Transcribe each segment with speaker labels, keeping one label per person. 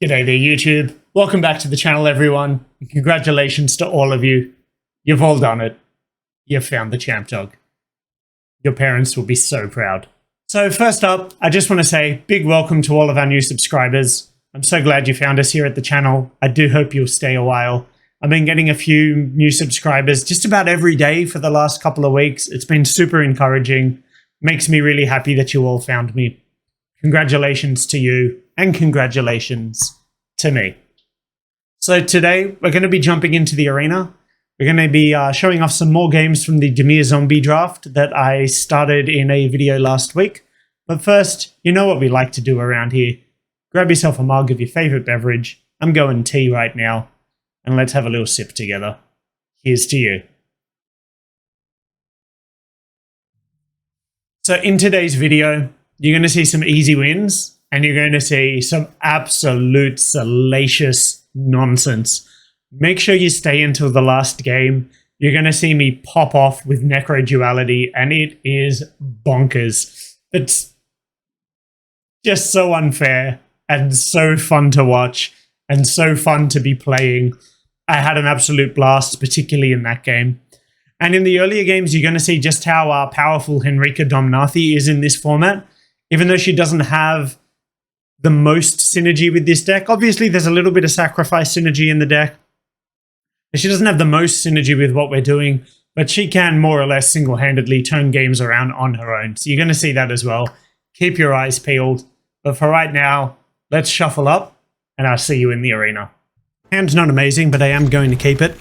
Speaker 1: G'day there, YouTube. Welcome back to the channel, everyone. And congratulations to all of you. You've all done it. You've found the champ dog. Your parents will be so proud. So first up, I just want to say big welcome to all of our new subscribers. I'm so glad you found us here at the channel. I do hope you'll stay a while. I've been getting a few new subscribers just about every day for the last couple of weeks. It's been super encouraging. Makes me really happy that you all found me. Congratulations to you, and congratulations to me. So today, we're going to be jumping into the arena. We're going to be showing off some more games from the Dimir zombie draft that I started in a video last week. But first, you know what we like to do around here. Grab yourself a mug of your favorite beverage. I'm going tea right now. And let's have a little sip together. Here's to you. So in today's video, you're going to see some easy wins, and you're going to see some absolute salacious nonsense. Make sure you stay until the last game. You're going to see me pop off with Necroduality, and it is bonkers. It's just so unfair and so fun to watch and so fun to be playing. I had an absolute blast, particularly in that game. And in the earlier games, you're going to see just how powerful Henrika Domnathi is in this format. Even though she doesn't have the most synergy with this deck. Obviously, there's a little bit of sacrifice synergy in the deck. She doesn't have the most synergy with what we're doing, but she can more or less single-handedly turn games around on her own. So you're going to see that as well. Keep your eyes peeled. But for right now, let's shuffle up, and I'll see you in the arena. Hand's not amazing, but I am going to keep it.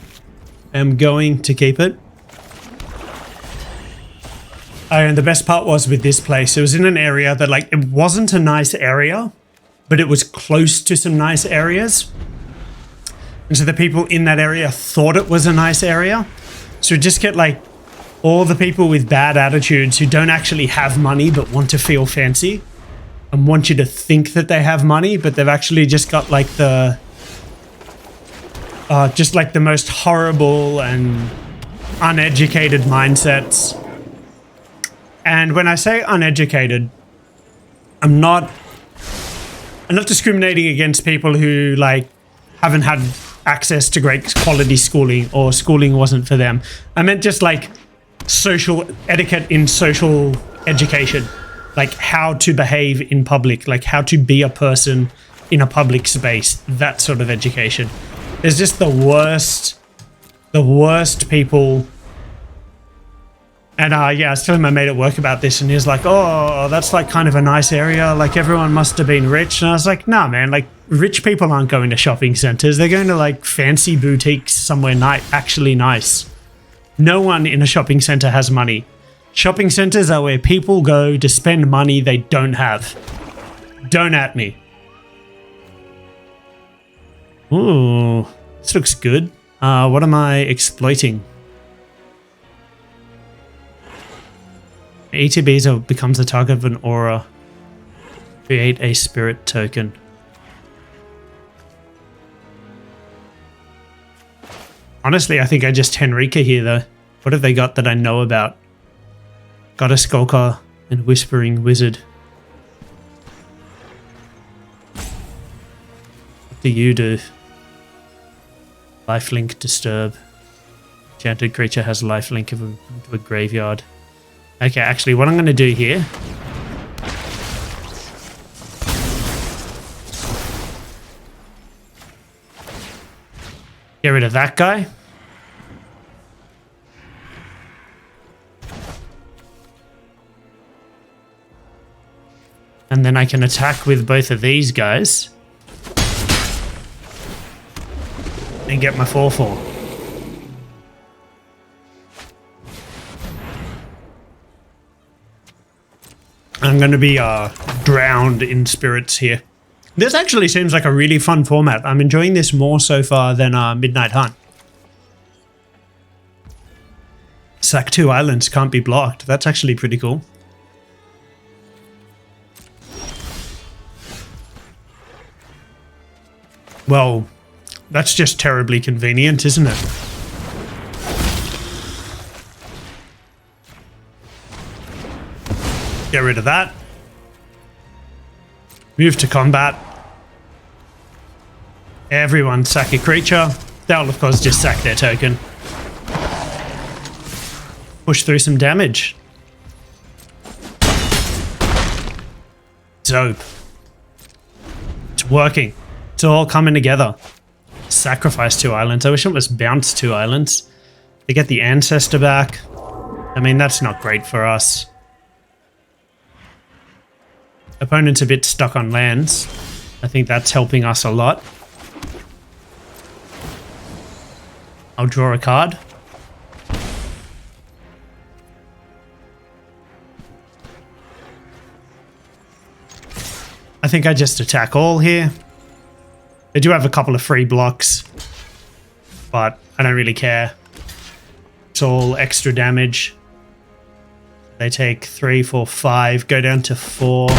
Speaker 1: And the best part was with this place, it was in an area that, like, it wasn't a nice area, but it was close to some nice areas. And so the people in that area thought it was a nice area. So just get, like, all the people with bad attitudes who don't actually have money but want to feel fancy and want you to think that they have money, but they've actually just got, like, the most horrible and uneducated mindsets. And when I say uneducated, I'm not discriminating against people who, like, haven't had access to great quality schooling or schooling wasn't for them. I meant just, like, social etiquette in social education, like how to behave in public, like how to be a person in a public space, that sort of education. There's just the worst people. And yeah, I was telling my mate at work about this, and he was like, oh, that's like kind of a nice area. Like, everyone must have been rich. And I was like, nah, man, like, rich people aren't going to shopping centers. They're going to, like, fancy boutiques somewhere actually nice. No one in a shopping center has money. Shopping centers are where people go to spend money they don't have. Don't at me. Ooh, this looks good. What am I exploiting? ETB becomes the target of an aura. Create a spirit token. Honestly, I think I just Henrika here, though. What have they got that I know about? Got a Skulker and Whispering Wizard. What do you do? Lifelink Disturb. Enchanted creature has lifelink into a graveyard. Okay, actually, what I'm going to do here... get rid of that guy. And then I can attack with both of these guys. And get my 4/4. I'm going to be drowned in spirits here. This actually seems like a really fun format. I'm enjoying this more so far than Midnight Hunt. Sack 2 islands can't be blocked. That's actually pretty cool. Well, that's just terribly convenient, isn't it? Get rid of that. Move to combat. Everyone sack a creature. They'll, of course, just sack their token. Push through some damage. Dope. It's working. It's all coming together. Sacrifice 2 islands. I wish it was bounce 2 islands. They get the Ancestor back. I mean, that's not great for us. Opponent's a bit stuck on lands. I think that's helping us a lot. I'll draw a card. I think I just attack all here. They do have a couple of free blocks, but I don't really care. It's all extra damage. They take 3, 4, 5, go down to 4.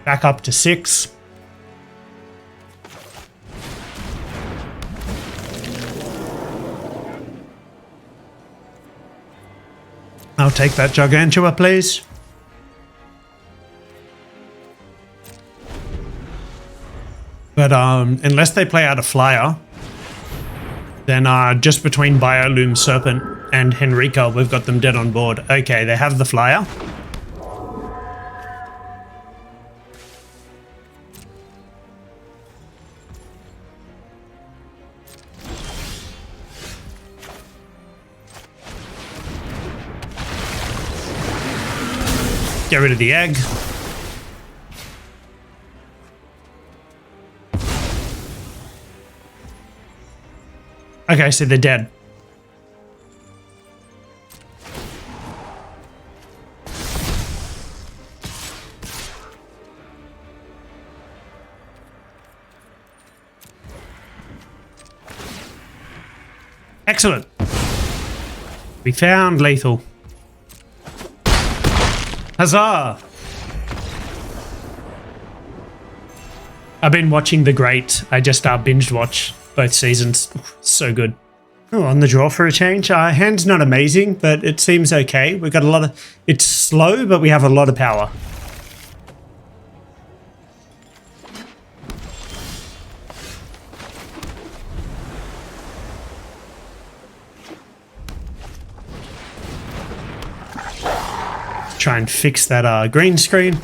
Speaker 1: Back up to 6. I'll take that Gargantua, please. But unless they play out a flyer, then just between Biolume Serpent and Henrika, we've got them dead on board. Okay, they have the flyer. Get rid of the egg. Okay, so they're dead. Excellent. We found lethal. Huzzah! I've been watching The Great. I just binged watch both seasons. So good. Oh, on the draw for a change. Hand's not amazing, but it seems okay. We've got a lot of... It's slow, but we have a lot of power. Try and fix that green screen.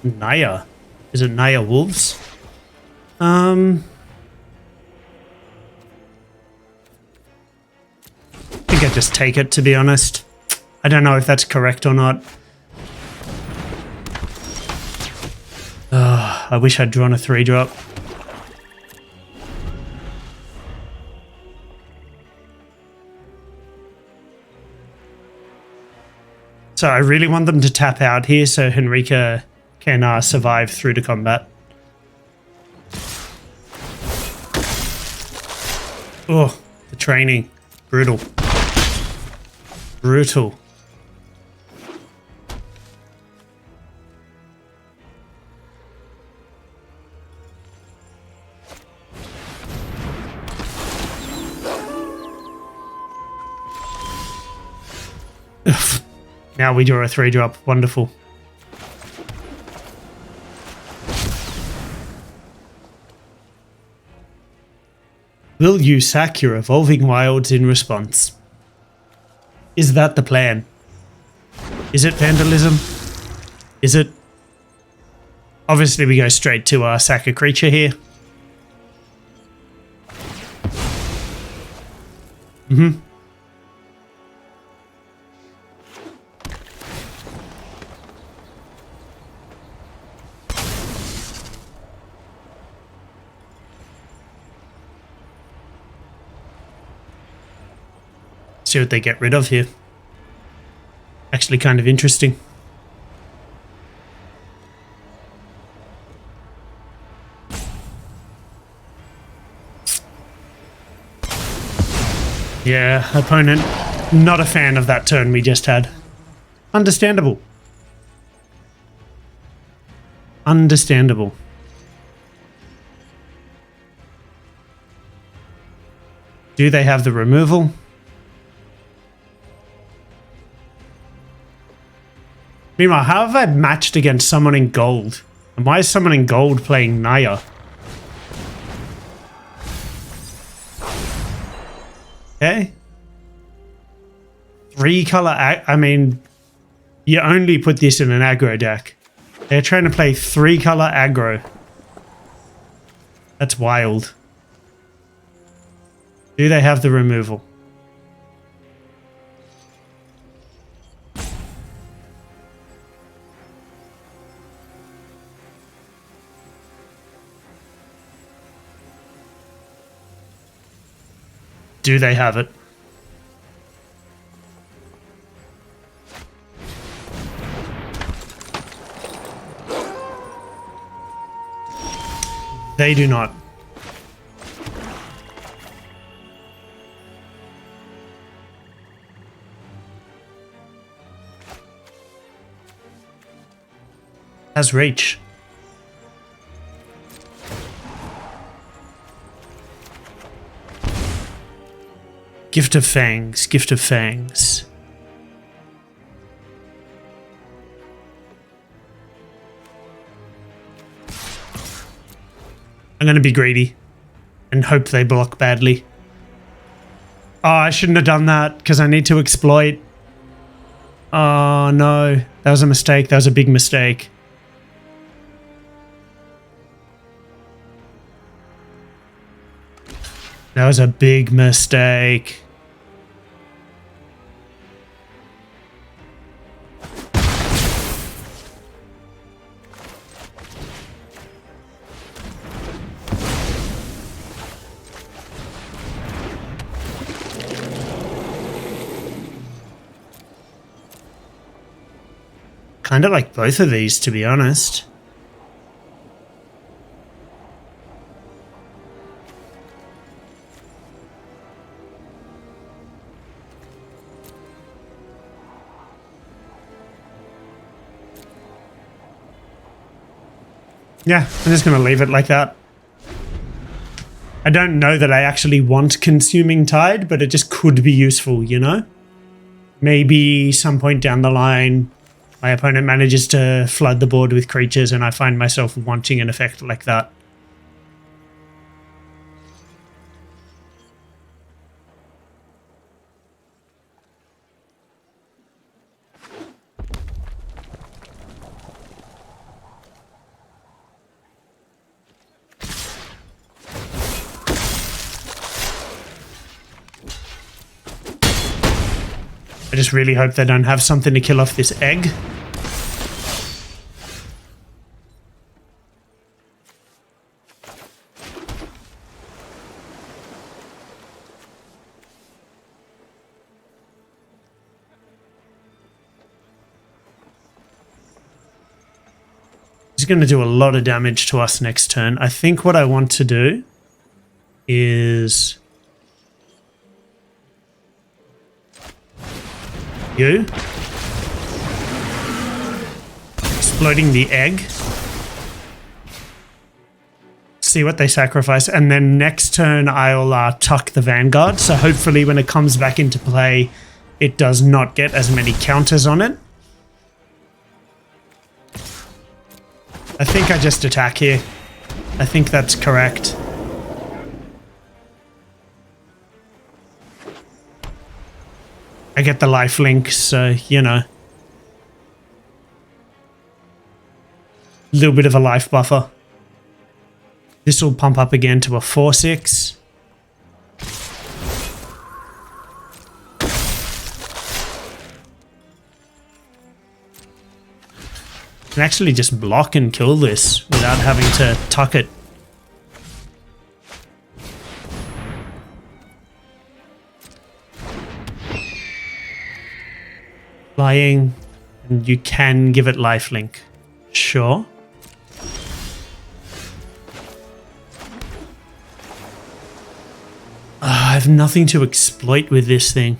Speaker 1: Naya. Is it Naya Wolves? I think I just take it, to be honest. I don't know if that's correct or not. I wish I'd drawn a 3-drop. So I really want them to tap out here so Henrika can survive through to combat. Oh, the training. Brutal. Brutal. Now we draw a 3-drop. Wonderful. Will you sack your Evolving Wilds in response? Is that the plan? Is it vandalism? Is it? Obviously we go straight to sack a creature here. Mm-hmm. See what they get rid of here. Actually kind of interesting. Yeah, opponent not a fan of that turn we just had. Understandable. Understandable. Do they have the removal? Meanwhile, how have I matched against someone in gold? And why is someone in gold playing Naya? Okay. 3-color, I mean, you only put this in an aggro deck. They're trying to play 3-color aggro. That's wild. Do they have the removal? Do they have it? They do not. Has reach. Gift of Fangs, Gift of Fangs. I'm going to be greedy and hope they block badly. Oh, I shouldn't have done that because I need to exploit. Oh, no. That was a mistake. That was a big mistake. That was a big mistake. Kind of like both of these, to be honest. Yeah, I'm just going to leave it like that. I don't know that I actually want Consuming Tide, but it just could be useful, you know? Maybe some point down the line, my opponent manages to flood the board with creatures and I find myself wanting an effect like that. I just really hope they don't have something to kill off this egg. He's going to do a lot of damage to us next turn. I think what I want to do is... you. Exploding the egg. See what they sacrifice. And then next turn I'll tuck the Vanguard. So hopefully when it comes back into play, it does not get as many counters on it. I think I just attack here. I think that's correct. I get the lifelink, so, you know. A little bit of a life buffer. This will pump up again to a 4/6. I can actually just block and kill this without having to tuck it. Flying, and you can give it lifelink. Sure. I have nothing to exploit with this thing.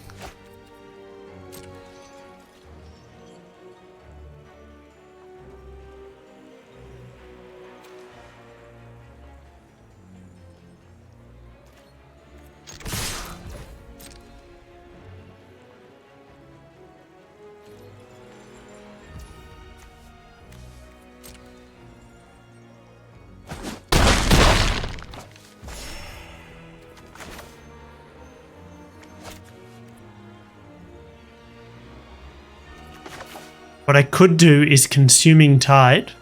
Speaker 1: What I could do is Consuming Tide.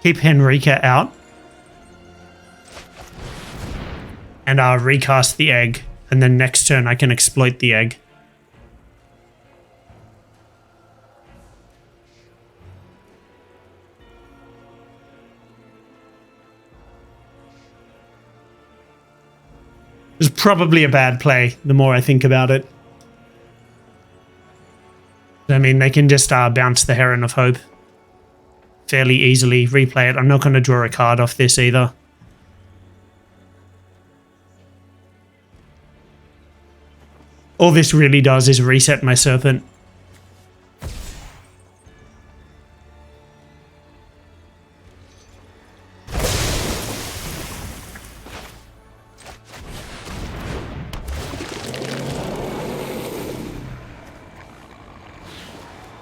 Speaker 1: Keep Henrika out. And I'll recast the egg. And then next turn I can exploit the egg. It's probably a bad play, the more I think about it. I mean, they can just bounce the Heron of Hope fairly easily, replay it. I'm not going to draw a card off this either. All this really does is reset my Serpent.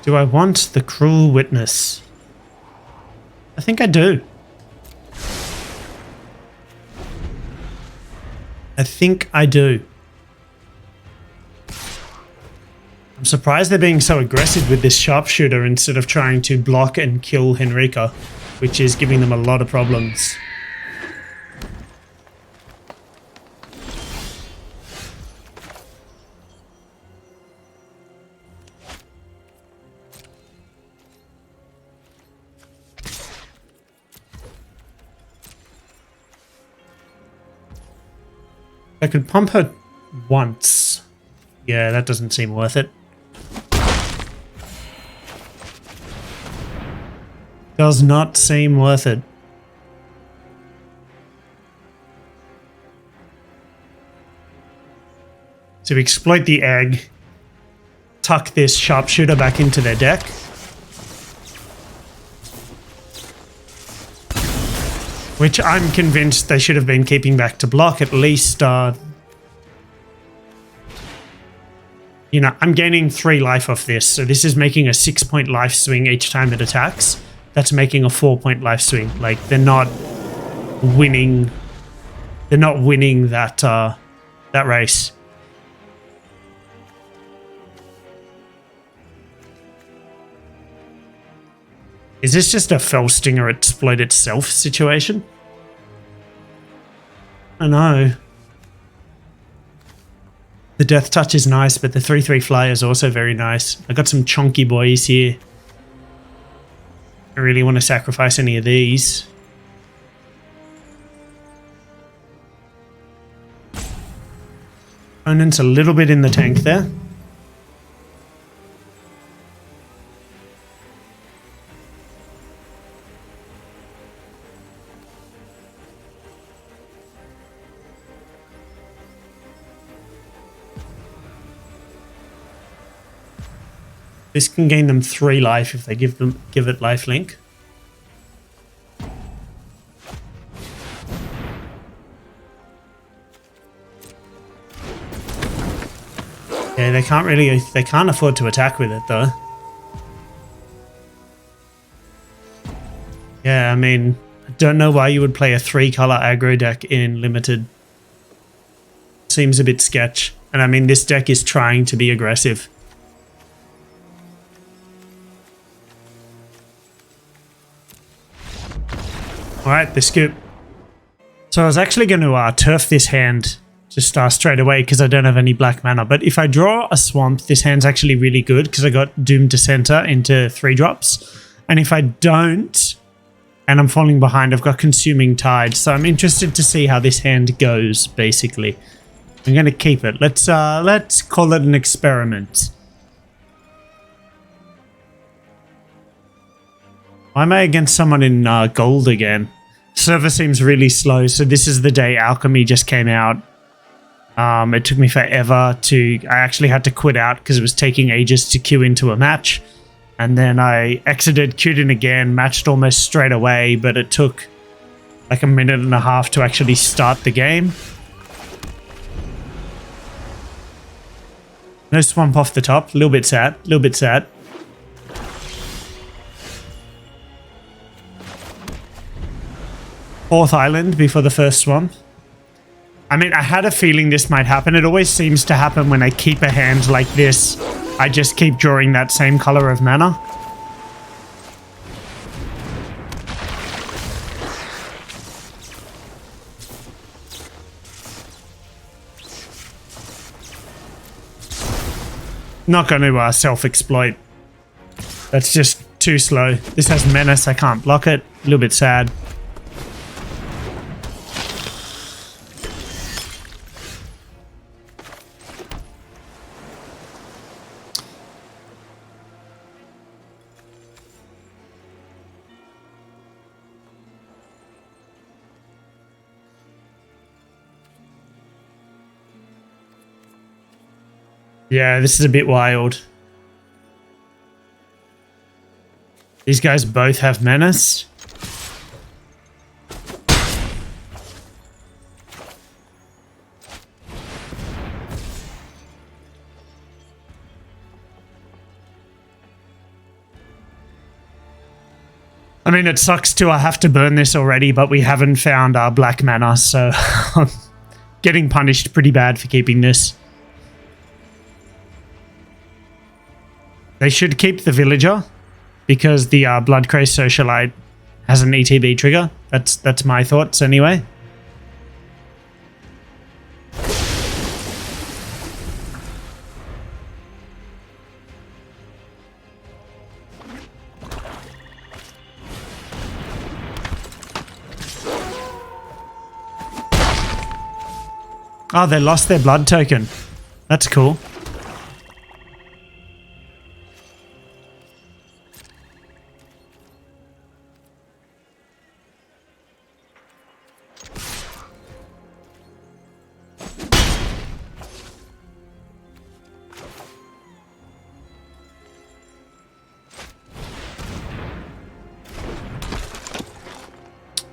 Speaker 1: Do I want the Cruel Witness? I think I do. I think I do. I'm surprised they're being so aggressive with this Sharpshooter instead of trying to block and kill Henrika, which is giving them a lot of problems. I could pump her once. Yeah, that doesn't seem worth it. Does not seem worth it. So we exploit the egg, tuck this Sharpshooter back into their deck. Which I'm convinced they should have been keeping back to block at least. You know, I'm gaining 3 life off this, so this is making a 6-point life swing each time it attacks. That's making a 4-point life swing. Like, they're not winning. They're not winning that that race. Is this just a Fell Stinger exploit itself situation? I know. The Death Touch is nice, but the 3/3 flyer is also very nice. I got some chunky boys here. I really want to sacrifice any of these. Opponent's a little bit in the tank there. This can gain them 3 life if they give it lifelink. Yeah, they can't afford to attack with it though. Yeah, I mean, I don't know why you would play a 3-color aggro deck in Limited. Seems a bit sketch. And I mean, this deck is trying to be aggressive. Alright, the scoop. So I was actually going to turf this hand just straight away because I don't have any black mana. But if I draw a swamp, this hand's actually really good because I got Doom to Center into 3-drops. And if I don't, and I'm falling behind, I've got Consuming Tide. So I'm interested to see how this hand goes, basically. I'm going to keep it. Let's call it an experiment. Why am I against someone in gold again? Server seems really slow, so this is the day Alchemy just came out. It took me forever to... I actually had to quit out because it was taking ages to queue into a match. And then I exited, queued in again, matched almost straight away, but it took like a minute and a half to actually start the game. No swamp off the top. A little bit sad. A little bit sad. Fourth island before the first swamp. I mean, I had a feeling this might happen. It always seems to happen when I keep a hand like this. I just keep drawing that same color of mana. Not going to self-exploit. That's just too slow. This has menace. I can't block it. A little bit sad. Yeah, this is a bit wild. These guys both have menace. I mean, it sucks to have to burn this already, but we haven't found our black mana, so I'm getting punished pretty bad for keeping this. They should keep the villager because the Bloodcraze Socialite has an ETB trigger. That's my thoughts anyway. Oh, they lost their blood token. That's cool.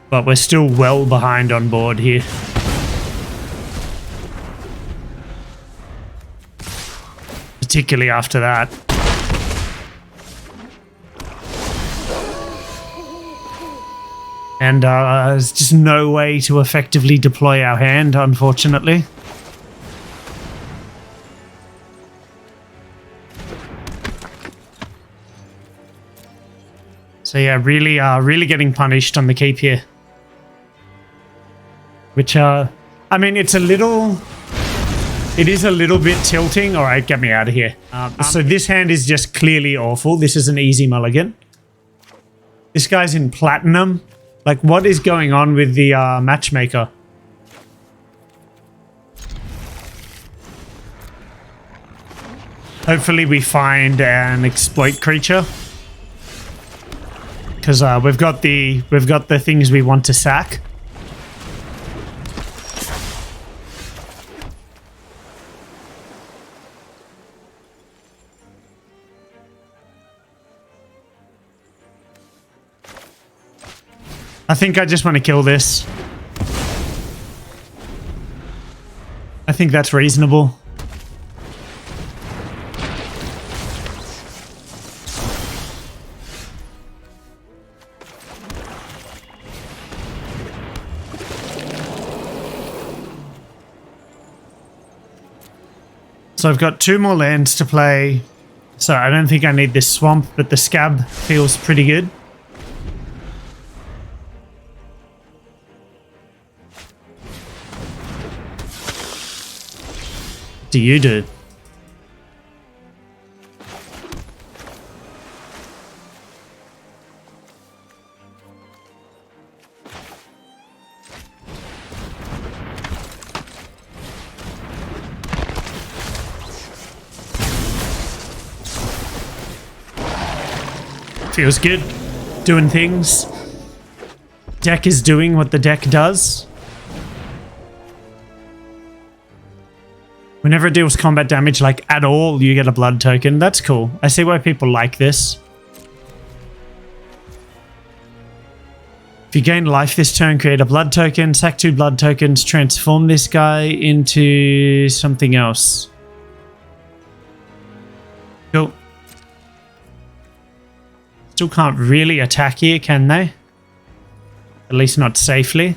Speaker 1: But we're still well behind on board here. Particularly after that. And there's just no way to effectively deploy our hand, unfortunately. So yeah, really getting punished on the keep here. Which, I mean, it is a little bit tilting. All right, get me out of here. So this hand is just clearly awful. This is an easy mulligan. This guy's in platinum. Like, what is going on with the matchmaker? Hopefully we find an exploit creature. Because we've got the things we want to sack. I think I just want to kill this. I think that's reasonable. So I've got 2 more lands to play. So I don't think I need this swamp, but the scab feels pretty good. What do you do? Feels good. Doing things. Deck is doing what the deck does. Whenever it deals combat damage, like at all, you get a blood token. That's cool. I see why people like this. If you gain life this turn, create a blood token. Sack 2 blood tokens. Transform this guy into something else. Cool. Still can't really attack here, can they? At least not safely.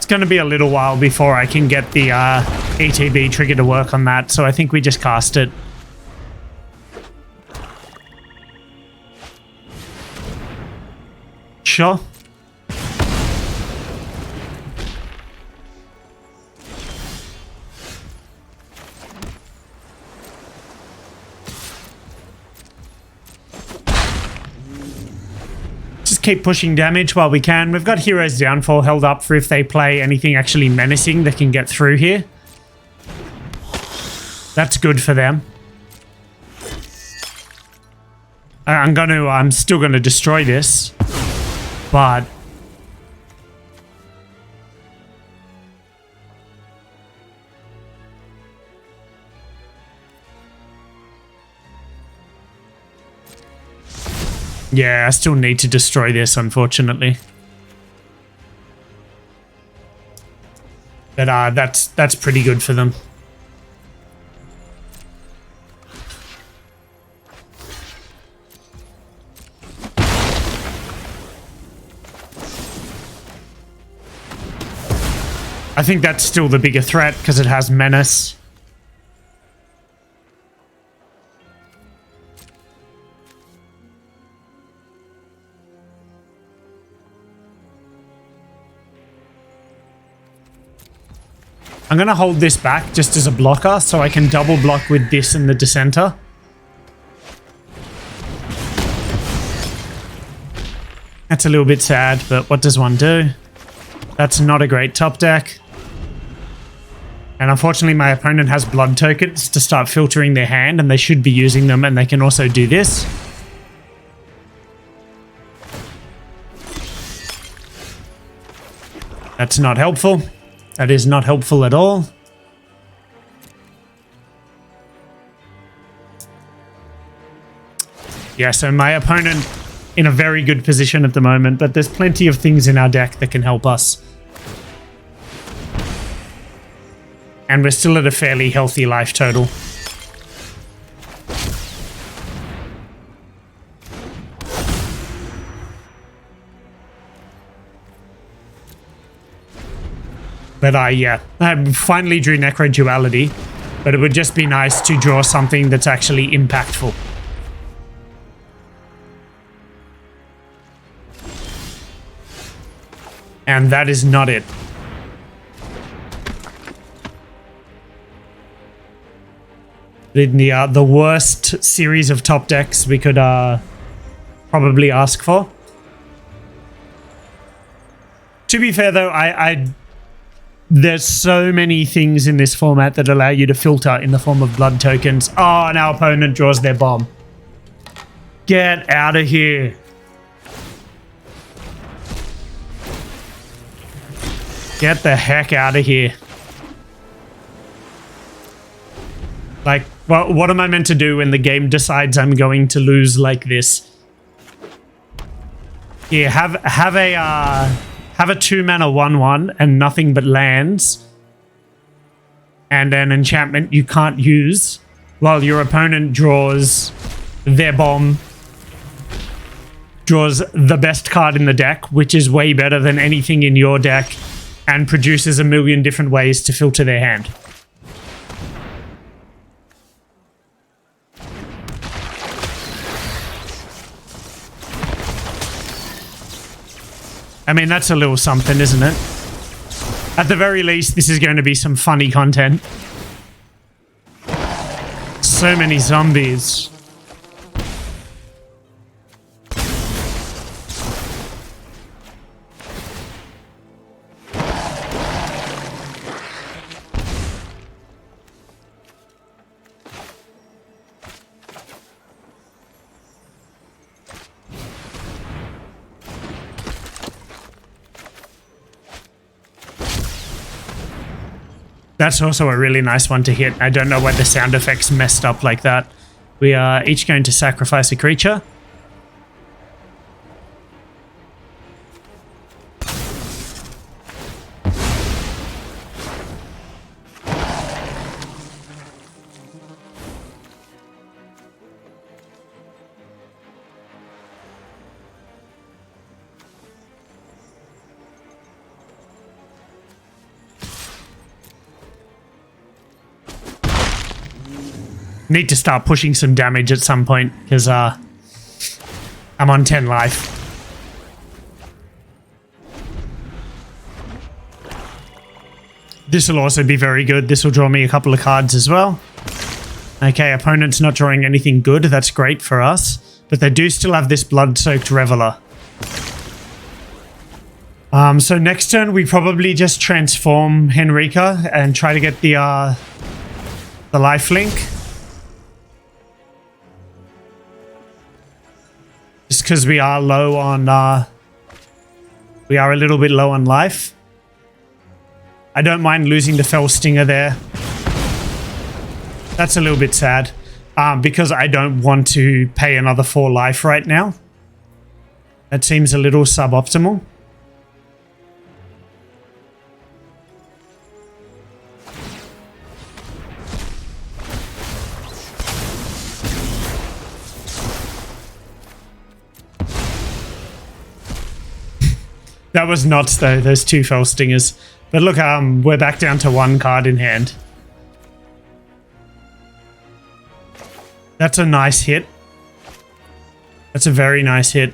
Speaker 1: It's going to be a little while before I can get the ETB trigger to work on that, so I think we just cast it. Sure. Keep pushing damage while we can. We've got Hero's Downfall held up for if they play anything actually menacing that can get through here. That's good for them. I'm still gonna destroy this, but yeah, I still need to destroy this, unfortunately. But that's pretty good for them. I think that's still the bigger threat because it has Menace. I'm going to hold this back just as a blocker so I can double block with this and the Dissenter. That's a little bit sad, but what does one do? That's not a great top deck. And unfortunately my opponent has blood tokens to start filtering their hand, and they should be using them, and they can also do this. That's not helpful. That is not helpful at all. Yeah, so my opponent in a very good position at the moment, but there's plenty of things in our deck that can help us. And we're still at a fairly healthy life total. But I finally drew Necroduality, but it would just be nice to draw something that's actually impactful. And that is not it. The worst series of top decks we could probably ask for. To be fair though, there's so many things in this format that allow you to filter in the form of blood tokens. Oh, and our opponent draws their bomb. Get out of here. Get the heck out of here. Like, well, what am I meant to do when the game decides I'm going to lose like this? Here, have a 2-mana 1/1 and nothing but lands, and an enchantment you can't use, while your opponent draws their bomb, draws the best card in the deck, which is way better than anything in your deck, and produces a million different ways to filter their hand. I mean, that's a little something, isn't it? At the very least, this is going to be some funny content. So many zombies. That's also a really nice one to hit. I don't know why the sound effects messed up like that. We are each going to sacrifice a creature. Need to start pushing some damage at some point, because I'm on 10 life. This will also be very good. This will draw me a couple of cards as well. Okay, opponent's not drawing anything good. That's great for us. But they do still have this Blood-Soaked Reveler. So next turn, we probably just transform Henrika and try to get the lifelink. Just because we are low on... we are a little bit low on life. I don't mind losing the Fell Stinger there. That's a little bit sad. Because I don't want to pay another 4 life right now. That seems a little suboptimal. That was nuts though, those 2 Fell Stingers. But look, we're back down to 1 card in hand. That's a nice hit. That's a very nice hit.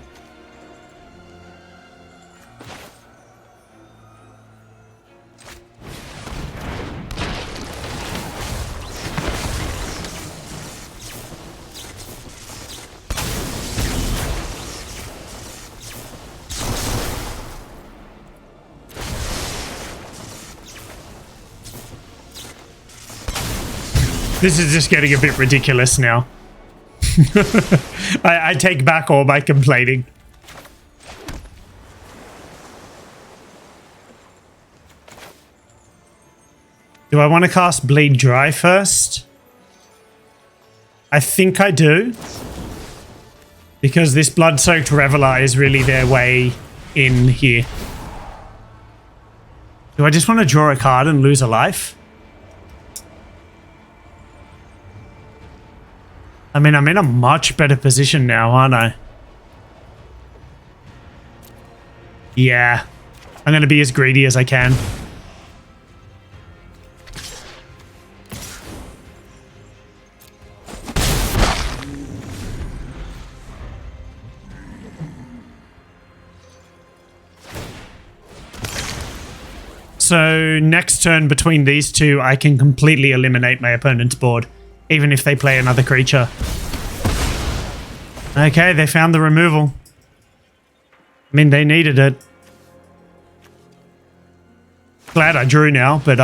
Speaker 1: This is just getting a bit ridiculous now. I take back all my complaining. Do I want to cast Bleed Dry first? I think I do. Because this Blood-Soaked Reveler is really their way in here. Do I just want to draw a card and lose a life? I mean, I'm in a much better position now, aren't I? Yeah. I'm going to be as greedy as I can. So next turn between these two, I can completely eliminate my opponent's board. Even if they play another creature. Okay, they found the removal. I mean, they needed it. Glad I drew now, but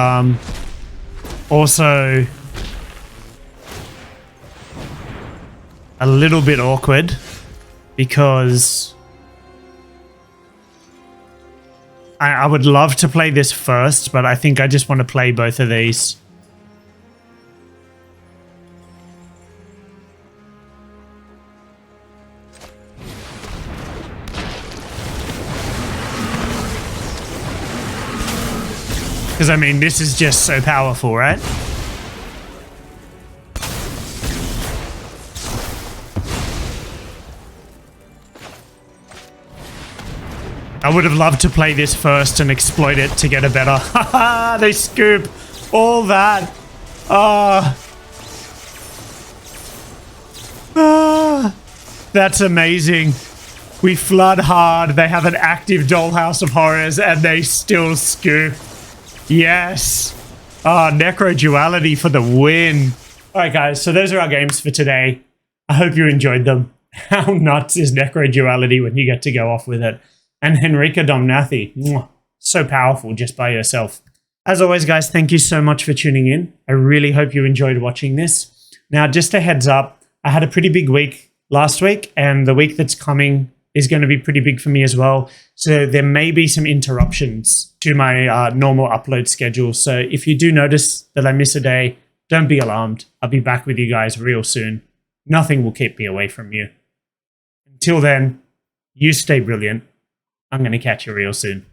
Speaker 1: also a little bit awkward because I would love to play this first, but I think I just want to play both of these. Because, I mean, this is just so powerful, right? I would have loved to play this first and exploit it to get a better... Haha, they scoop all that. That's amazing. We flood hard. They have an active Dollhouse of Horrors and they still scoop. Yes. Necroduality for the win. Alright guys, so those are our games for today. I hope you enjoyed them. How nuts is Necroduality when you get to go off with it? And Henrika Domnathi. So powerful just by yourself. As always guys, thank you so much for tuning in. I really hope you enjoyed watching this. Now just a heads up, I had a pretty big week last week and the week that's coming is going to be pretty big for me as well. So there may be some interruptions to my normal upload schedule. So if you do notice that I miss a day, don't be alarmed. I'll be back with you guys real soon. Nothing will keep me away from you. Until then, you stay brilliant. I'm going to catch you real soon.